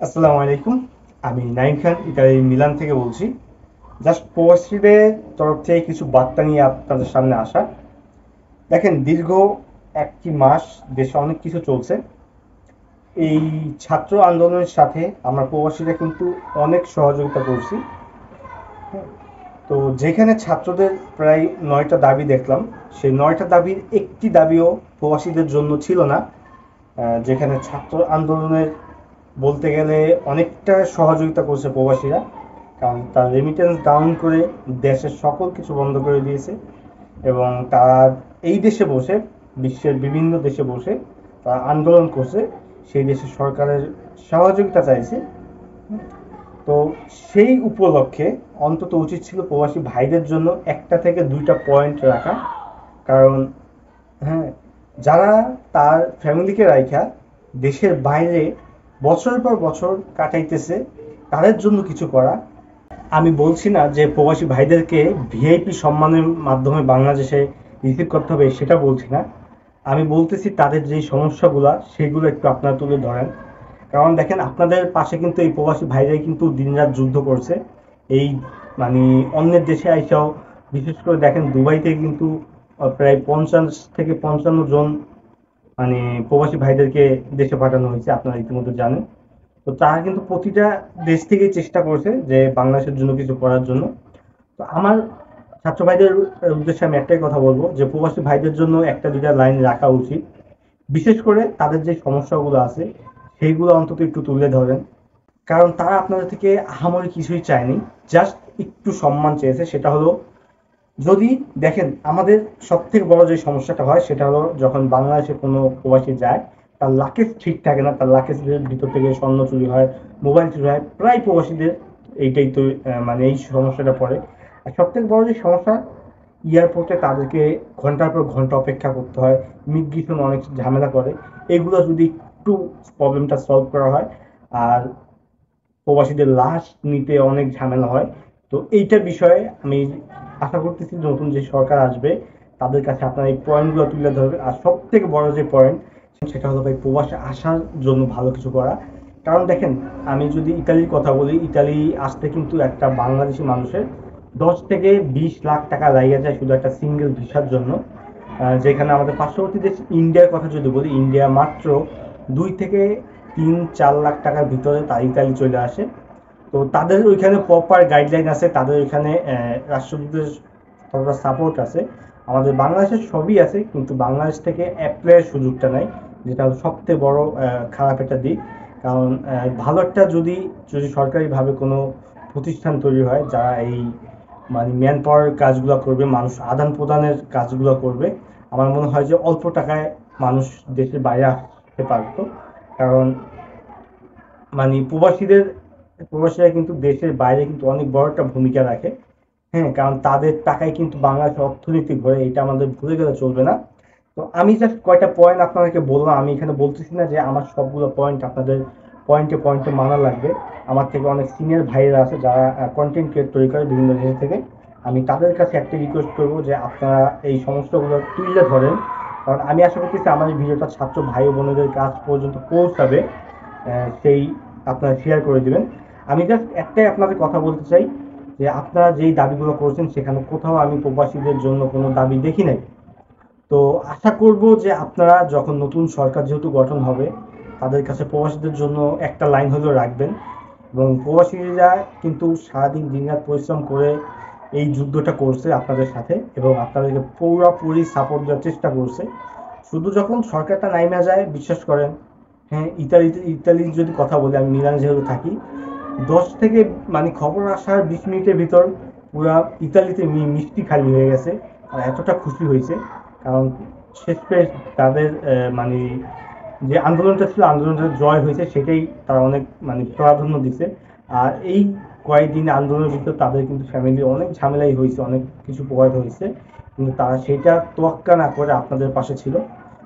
আসসালামু আলাইকুম। আমি নাইম খান, ইতালির মিলান থেকে বলছি। জাস্ট প্রবাসীদের তরফ থেকে কিছু বার্তা নিয়ে আপনাদের সামনে আসা। দেখেন, দীর্ঘ একটি মাস দেশে অনেক কিছু চলছে। এই ছাত্র আন্দোলনের সাথে আমরা প্রবাসীরা কিন্তু অনেক সহযোগিতা করছি। হ্যাঁ, তো যেখানে ছাত্রদের প্রায় 9টা দাবি দেখলাম, সেই 9টা দাবির একটি দাবিও প্রবাসীদের জন্য ছিল না। যেখানে ছাত্র আন্দোলনের বলতে গেলে অনেকটা সহযোগিতা করছে প্রবাসীরা, কারণ তার রেমিটেন্স ডাউন করে দেশের সকল কিছু বন্ধ করে দিয়েছে। এবং তার এই দেশে বসে, বিশ্বের বিভিন্ন দেশে বসে তারা আন্দোলন করছে, সেই দেশের সরকারের সহযোগিতা চাইছে। তো সেই উপলক্ষে অন্তত উচিত ছিল প্রবাসী ভাইদের জন্য একটা থেকে দুইটা পয়েন্ট রাখা। কারণ হ্যাঁ, যারা তার ফ্যামিলিকে রাইখা দেশের বাইরে বছরের পর বছর কাটাইতেছে, তাদের জন্য কিছু করা। আমি বলছি না যে প্রবাসী ভাইদেরকে ভিআইপি সম্মানের মাধ্যমে বাংলাদেশে রিসিভ করতে হবে, সেটা বলছি না। আমি বলতেছি তাদের যে সমস্যাগুলা সেগুলো একটু আপনারা তুলে ধরেন। কারণ দেখেন, আপনাদের পাশে কিন্তু এই প্রবাসী ভাইরাই কিন্তু দিনরাত যুদ্ধ করছে। এই মানে অন্যের দেশে আইসাও, বিশেষ করে দেখেন দুবাইতে কিন্তু প্রায় 50 থেকে 55 জন মানে প্রবাসী ভাইদেরকে দেশে পাঠানো হয়েছে, আপনারা ইতিমধ্যে জানেন। তো তারা কিন্তু প্রতিটা দেশ থেকেই চেষ্টা করছে যে বাংলাদেশের জন্য কিছু করার জন্য। তো আমার ছাত্র ভাইদের উদ্দেশ্যে আমি একটাই কথা বলবো যে প্রবাসী ভাইদের জন্য একটা দুইটা লাইন রাখা উচিত। বিশেষ করে তাদের যে সমস্যাগুলো আছে সেইগুলো অন্তত একটু তুলে ধরেন। কারণ তারা আপনাদের থেকে আহামরি কিছুই চায়নি, জাস্ট একটু সম্মান চেয়েছে। সেটা হলো, যদি দেখেন আমাদের সব থেকে বড় যে সমস্যাটা হয় সেটা হলো যখন বাংলাদেশে কোনো প্রবাসী যায়, তার লাকেজ ঠিক থাকে না, তার লাকেজের ভিতর থেকে স্বর্ণ চুরি হয়, মোবাইল চুরি হয়, প্রায় প্রবাসীদের এইটাই তো মানে এই সমস্যাটা পড়ে। আর সব থেকে বড় যে সমস্যা, এয়ারপোর্টে তাদেরকে ঘন্টার পর ঘন্টা অপেক্ষা করতে হয়, ইমিগ্রেশন অনেক ঝামেলা করে। এগুলো যদি একটু প্রবলেমটা সলভ করা হয়, আর প্রবাসীদের লাশ নিতে অনেক ঝামেলা হয়। তো এইটা বিষয়ে আমি আশা করতেছি নতুন যে সরকার আসবে তাদের কাছে আপনারা এই পয়েন্টগুলো তুলে ধরবেন। আর সব থেকে বড় যে পয়েন্ট সেটা হলো ভাই, প্রবাসে আসার জন্য ভালো কিছু করা। কারণ দেখেন, আমি যদি ইতালির কথা বলি, ইতালি আসতে কিন্তু একটা বাংলাদেশি মানুষের 10 থেকে 20 লাখ টাকা লাগিয়ে যায় শুধু একটা সিঙ্গেল ভিসার জন্য। যেখানে আমাদের পার্শ্ববর্তী দেশ ইন্ডিয়ার কথা যদি বলি, ইন্ডিয়া মাত্র 2 থেকে 3-4 লাখ টাকার ভিতরে তার ইতালি চলে আসে। তো তাদের ওইখানে প্রপার গাইডলাইন আছে, তাদের ওইখানে রাষ্ট্রদূতের কতটা সাপোর্ট আছে। আমাদের বাংলাদেশের সবই আছে, কিন্তু বাংলাদেশ থেকে অ্যাপ্লাইয়ের সুযোগটা নাই, যেটা সবথেকে বড় খারাপ একটা দিক। কারণ ভালো একটা যদি যদি সরকারিভাবে কোনো প্রতিষ্ঠান তৈরি হয় যারা এই মানে ম্যান পাওয়ার কাজগুলো করবে, মানুষ আদান প্রদানের কাজগুলো করবে, আমার মনে হয় যে অল্প টাকায় মানুষ দেশের বাইরে আসতে পারতো। কারণ মানে প্রবাসীরা কিন্তু দেশের বাইরে কিন্তু অনেক বড় একটা ভূমিকা রাখে। হ্যাঁ, কারণ তাদের টাকায় কিন্তু বাংলাদেশের অর্থনীতি ঘরে, এটা আমাদের ভুলে গেলে চলবে না। তো আমি জাস্ট কয়টা পয়েন্ট আপনাদেরকে বললাম, আমি এখানে বলতেছি না যে আমার সবগুলো পয়েন্ট আপনাদের পয়েন্টে পয়েন্টে মানা লাগবে। আমার থেকে অনেক সিনিয়র ভাইয়েরা আছে যারা কন্টেন্ট ক্রিয়েট তৈরি করে বিভিন্ন দেশ থেকে। আমি তাদের কাছে একটা রিকোয়েস্ট করবো যে আপনারা এই সমস্যাগুলো তুলে ধরেন। কারণ আমি আশা করতেছি আমার এই ভিডিওটা ছাত্র ভাই ও বোনেদের কাছ পর্যন্ত পৌঁছাবে। সেই আপনারা শেয়ার করে দিবেন। আমি জাস্ট একটাই আপনাদের কথা বলতে চাই যে আপনারা যেই দাবিগুলো করছেন সেখানে কোথাও আমি প্রবাসীদের জন্য কোনো দাবি দেখি নাই। তো আশা করব যে আপনারা যখন নতুন সরকার যেহেতু গঠন হবে, তাদের কাছে প্রবাসীদের জন্য একটা লাইন হলেও রাখবেন। এবং প্রবাসীরা কিন্তু সারাদিন দিনরাত পরিশ্রম করে এই যুদ্ধটা করছে আপনাদের সাথে, এবং আপনাদেরকে পুরোপুরি সাপোর্ট দেওয়ার চেষ্টা করছে। শুধু যখন সরকারটা নাইমা যায়, বিশ্বাস করেন, হ্যাঁ, ইতালির যদি কথা বলি, আমি মিলানে যেহেতু থাকি, 10 থেকে মানে খবর আসার 20 মিনিটের ভিতর পুরা ইতালিতে মিষ্টি খালি হয়ে গেছে। আর এতটা খুশি হয়েছে, কারণ শেষমেশ তাদের মানে যে আন্দোলনটা ছিল, আন্দোলনটা জয় হয়েছে, সেটাই তারা অনেক মানে প্রাধান্য দিছে। আর এই কয়েকদিন আন্দোলনের ভিতর তাদের কিন্তু ফ্যামিলি অনেক ঝামেলাই হয়েছে, অনেক কিছু পোহাতে হয়েছে, কিন্তু তারা সেটা তোয়াক্কা না করে আপনাদের পাশে ছিল।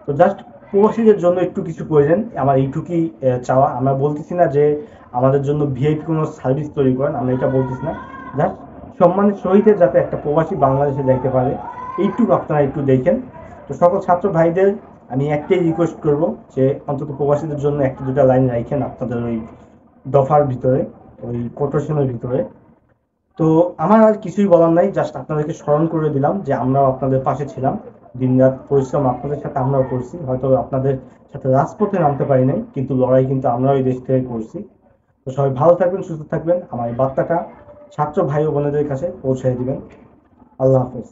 তো জাস্ট প্রবাসীদের জন্য একটু কিছু প্রয়োজন, আমার এইটুকুই চাওয়া। আমরা বলতেছি না যে আমাদের জন্য ভিআইপি কোনো সার্ভিস তৈরি করেন, আমরা এটা বলতেছি না। জাস্ট সম্মানের সহিত যাতে একটা প্রবাসী বাংলাদেশে যাইতে পারে, এইটুকু আপনারা একটু দেখেন। তো সকল ছাত্র ভাইদের আমি একটাই রিকোয়েস্ট করব যে অন্তত প্রবাসীদের জন্য একটা দুটা লাইন রাখেন আপনাদের ওই দফার ভিতরে, ওই কোটেশনের ভিতরে। তো আমার আর কিছুই বলার নাই, জাস্ট আপনাদেরকে স্মরণ করে দিলাম যে আমরাও আপনাদের পাশে ছিলাম। দিনরাত পরিশ্রম আপনাদের সাথে আমরাও করছি, হয়তো আপনাদের সাথে রাজপথে নামতে পারি নাই, কিন্তু লড়াই কিন্তু আমরাও এই দেশ থেকে করছি। তো সবাই ভালো থাকবেন, সুস্থ থাকবেন, আমার এই বার্তাটা ছাত্র ভাই ও বোনেদের কাছে পৌঁছে দিবেন। আল্লাহ হাফেজ।